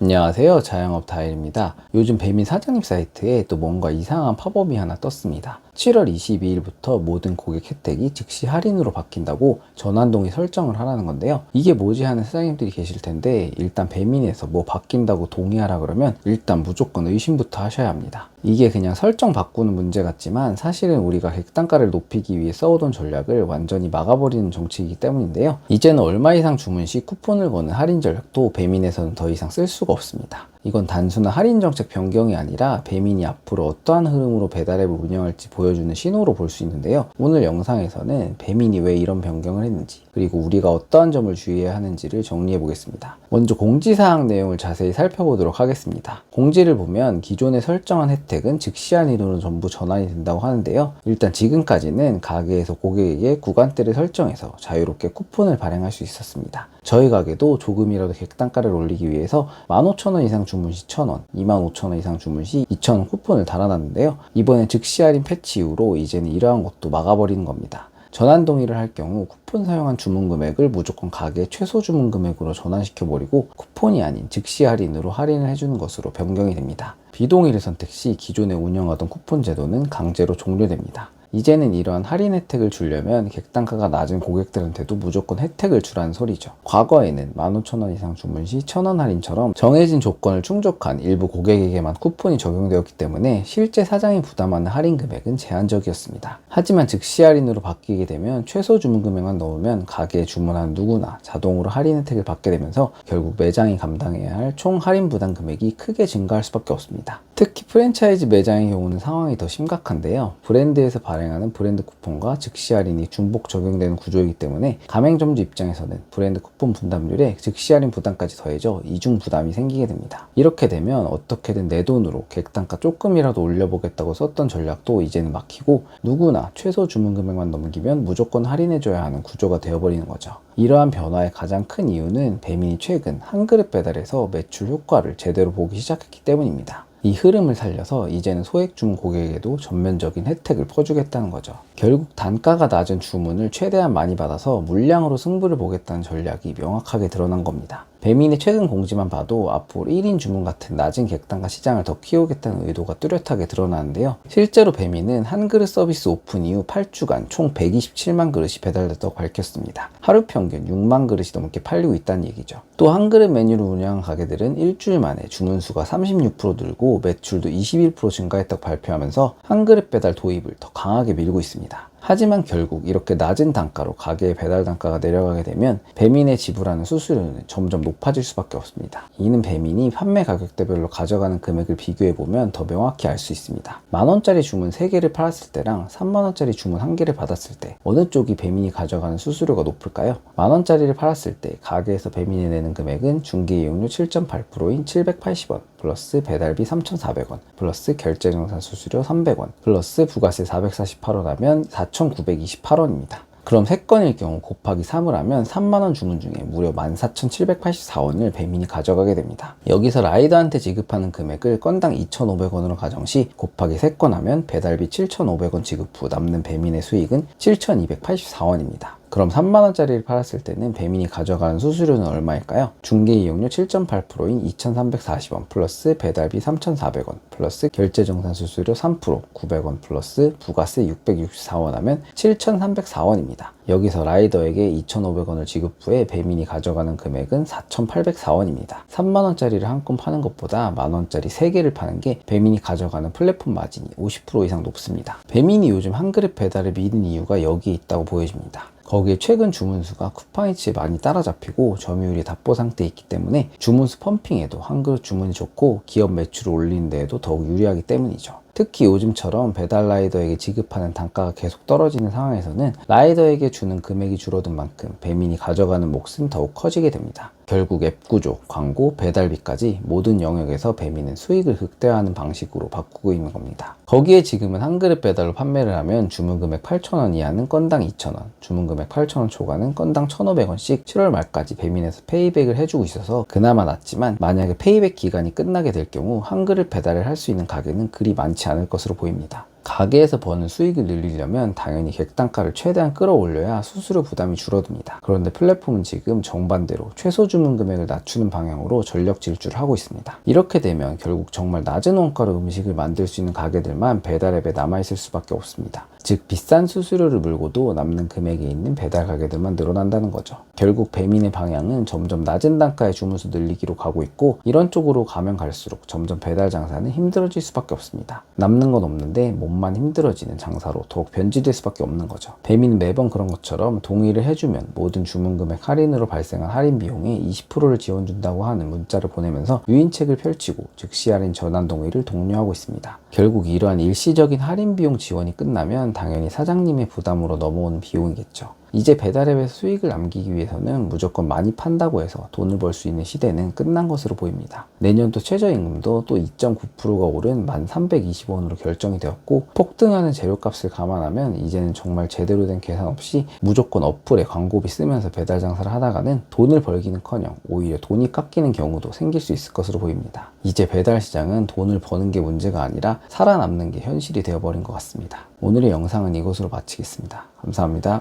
안녕하세요, 자영업 다일입니다. 요즘 배민 사장님 사이트에 또 뭔가 이상한 팝업이 하나 떴습니다. 7월 22일부터 모든 고객 혜택이 즉시 할인으로 바뀐다고 전환동의 설정을 하라는 건데요. 이게 뭐지 하는 사장님들이 계실 텐데, 일단 배민에서 뭐 바뀐다고 동의하라 그러면 일단 무조건 의심부터 하셔야 합니다. 이게 그냥 설정 바꾸는 문제 같지만 사실은 우리가 객단가를 높이기 위해 써오던 전략을 완전히 막아버리는 정책이기 때문인데요. 이제는 얼마 이상 주문 시 쿠폰을 거는 할인 전략도 배민에서는 더 이상 쓸 수가 없습니다. 이건 단순한 할인 정책 변경이 아니라 배민이 앞으로 어떠한 흐름으로 배달앱을 운영할지 보여주는 신호로 볼 수 있는데요. 오늘 영상에서는 배민이 왜 이런 변경을 했는지, 그리고 우리가 어떠한 점을 주의해야 하는지를 정리해 보겠습니다. 먼저 공지사항 내용을 자세히 살펴보도록 하겠습니다. 공지를 보면 기존에 설정한 혜택은 즉시 할인으로 전부 전환이 된다고 하는데요. 일단 지금까지는 가게에서 고객에게 구간대를 설정해서 자유롭게 쿠폰을 발행할 수 있었습니다. 저희 가게도 조금이라도 객단가를 올리기 위해서 15,000원 이상 주문 시 1,000원, 25,000원 이상 주문 시 2,000원 쿠폰을 달아놨는데요. 이번에 즉시 할인 패치 이후로 이제는 이러한 것도 막아버리는 겁니다. 전환 동의를 할 경우 쿠폰 사용한 주문 금액을 무조건 가게 최소 주문 금액으로 전환시켜버리고 쿠폰이 아닌 즉시 할인으로 할인을 해주는 것으로 변경이 됩니다. 비동의를 선택 시 기존에 운영하던 쿠폰 제도는 강제로 종료됩니다. 이제는 이러한 할인 혜택을 주려면 객단가가 낮은 고객들한테도 무조건 혜택을 주라는 소리죠. 과거에는 15,000원 이상 주문 시 1,000원 할인처럼 정해진 조건을 충족한 일부 고객에게만 쿠폰이 적용되었기 때문에 실제 사장이 부담하는 할인 금액은 제한적이었습니다. 하지만 즉시 할인으로 바뀌게 되면 최소 주문 금액만 넣으면 가게에 주문한 누구나 자동으로 할인 혜택을 받게 되면서 결국 매장이 감당해야 할 총 할인 부담 금액이 크게 증가할 수밖에 없습니다. 특히 프랜차이즈 매장의 경우는 상황이 더 심각한데요. 브랜드에서 발행하는 브랜드 쿠폰과 즉시 할인이 중복 적용되는 구조이기 때문에 가맹점주 입장에서는 브랜드 쿠폰 분담률에 즉시 할인 부담까지 더해져 이중 부담이 생기게 됩니다. 이렇게 되면 어떻게든 내 돈으로 객단가 조금이라도 올려보겠다고 썼던 전략도 이제는 막히고 누구나 최소 주문 금액만 넘기면 무조건 할인해줘야 하는 구조가 되어버리는 거죠. 이러한 변화의 가장 큰 이유는 배민이 최근 한 그릇 배달에서 매출 효과를 제대로 보기 시작했기 때문입니다. 이 흐름을 살려서 이제는 소액 주문 고객에게도 전면적인 혜택을 퍼주겠다는 거죠. 결국 단가가 낮은 주문을 최대한 많이 받아서 물량으로 승부를 보겠다는 전략이 명확하게 드러난 겁니다. 배민의 최근 공지만 봐도 앞으로 1인 주문 같은 낮은 객단가 시장을 더 키우겠다는 의도가 뚜렷하게 드러나는데요. 실제로 배민은 한 그릇 서비스 오픈 이후 8주간 총 127만 그릇이 배달됐다고 밝혔습니다. 하루 평균 6만 그릇이 넘게 팔리고 있다는 얘기죠. 또 한 그릇 메뉴를 운영한 가게들은 일주일 만에 주문 수가 36% 늘고 매출도 21% 증가했다고 발표하면서 한 그릇 배달 도입을 더 강하게 밀고 있습니다. 하지만 결국 이렇게 낮은 단가로 가게의 배달 단가가 내려가게 되면 배민에 지불하는 수수료는 점점 높아질 수밖에 없습니다. 이는 배민이 판매 가격대별로 가져가는 금액을 비교해보면 더 명확히 알 수 있습니다. 만원짜리 주문 3개를 팔았을 때랑 3만원짜리 주문 1개를 받았을 때 어느 쪽이 배민이 가져가는 수수료가 높을까요? 만원짜리를 팔았을 때 가게에서 배민이 내는 금액은 중개이용료 7.8%인 780원 플러스 배달비 3,400원 플러스 결제정산 수수료 300원 플러스 부가세 448원 하면 4,928원입니다. 그럼 3건일 경우 곱하기 3을 하면 3만원 주문 중에 무려 14,784원을 배민이 가져가게 됩니다. 여기서 라이더한테 지급하는 금액을 건당 2,500원으로 가정시 곱하기 3건 하면 배달비 7,500원 지급 후 남는 배민의 수익은 7,284원입니다. 그럼 3만원짜리를 팔았을 때는 배민이 가져가는 수수료는 얼마일까요? 중개이용료 7.8%인 2,340원 플러스 배달비 3,400원 플러스 결제정산 수수료 3% 900원 플러스 부가세 664원 하면 7,304원입니다. 여기서 라이더에게 2,500원을 지급 후에 배민이 가져가는 금액은 4,804원입니다. 3만원짜리를 한 건 파는 것보다 만원짜리 3개를 파는 게 배민이 가져가는 플랫폼 마진이 50% 이상 높습니다. 배민이 요즘 한 그릇 배달을 미는 이유가 여기에 있다고 보여집니다. 거기에 최근 주문수가 쿠팡이츠에 많이 따라잡히고 점유율이 답보 상태에 있기 때문에 주문수 펌핑에도 한 그릇 주문이 좋고 기업 매출을 올리는 데에도 더욱 유리하기 때문이죠. 특히 요즘처럼 배달 라이더에게 지급하는 단가가 계속 떨어지는 상황에서는 라이더에게 주는 금액이 줄어든 만큼 배민이 가져가는 몫은 더욱 커지게 됩니다. 결국 앱 구조, 광고, 배달비까지 모든 영역에서 배민은 수익을 극대화하는 방식으로 바꾸고 있는 겁니다. 거기에 지금은 한 그릇 배달로 판매를 하면 주문 금액 8,000원 이하는 건당 2,000원, 주문 금액 8,000원 초과는 건당 1,500원씩 7월 말까지 배민에서 페이백을 해주고 있어서 그나마 낫지만 만약에 페이백 기간이 끝나게 될 경우 한 그릇 배달을 할 수 있는 가게는 그리 많지 않을 것으로 보입니다. 가게에서 버는 수익을 늘리려면 당연히 객단가를 최대한 끌어올려야 수수료 부담이 줄어듭니다. 그런데 플랫폼은 지금 정반대로 최소 주문 금액을 낮추는 방향으로 전력 질주를 하고 있습니다. 이렇게 되면 결국 정말 낮은 원가로 음식을 만들 수 있는 가게들만 배달앱에 남아있을 수밖에 없습니다. 즉 비싼 수수료를 물고도 남는 금액이 있는 배달 가게들만 늘어난다는 거죠. 결국 배민의 방향은 점점 낮은 단가의 주문수 늘리기로 가고 있고, 이런 쪽으로 가면 갈수록 점점 배달 장사는 힘들어질 수밖에 없습니다. 남는 건 없는데 몸만 힘들어지는 장사로 더욱 변질될 수밖에 없는 거죠. 배민은 매번 그런 것처럼 동의를 해주면 모든 주문 금액 할인으로 발생한 할인 비용의 20%를 지원준다고 하는 문자를 보내면서 유인책을 펼치고 즉시 할인 전환 동의를 독려하고 있습니다. 결국 이러한 일시적인 할인 비용 지원이 끝나면 당연히 사장님의 부담으로 넘어오는 비용이겠죠. 이제 배달앱에서 수익을 남기기 위해서는 무조건 많이 판다고 해서 돈을 벌 수 있는 시대는 끝난 것으로 보입니다. 내년도 최저임금도 또 2.9%가 오른 1,320원으로 결정이 되었고, 폭등하는 재료값을 감안하면 이제는 정말 제대로 된 계산 없이 무조건 어플에 광고비 쓰면서 배달 장사를 하다가는 돈을 벌기는커녕 오히려 돈이 깎이는 경우도 생길 수 있을 것으로 보입니다. 이제 배달 시장은 돈을 버는 게 문제가 아니라 살아남는 게 현실이 되어버린 것 같습니다. 오늘의 영상은 이것으로 마치겠습니다. 감사합니다.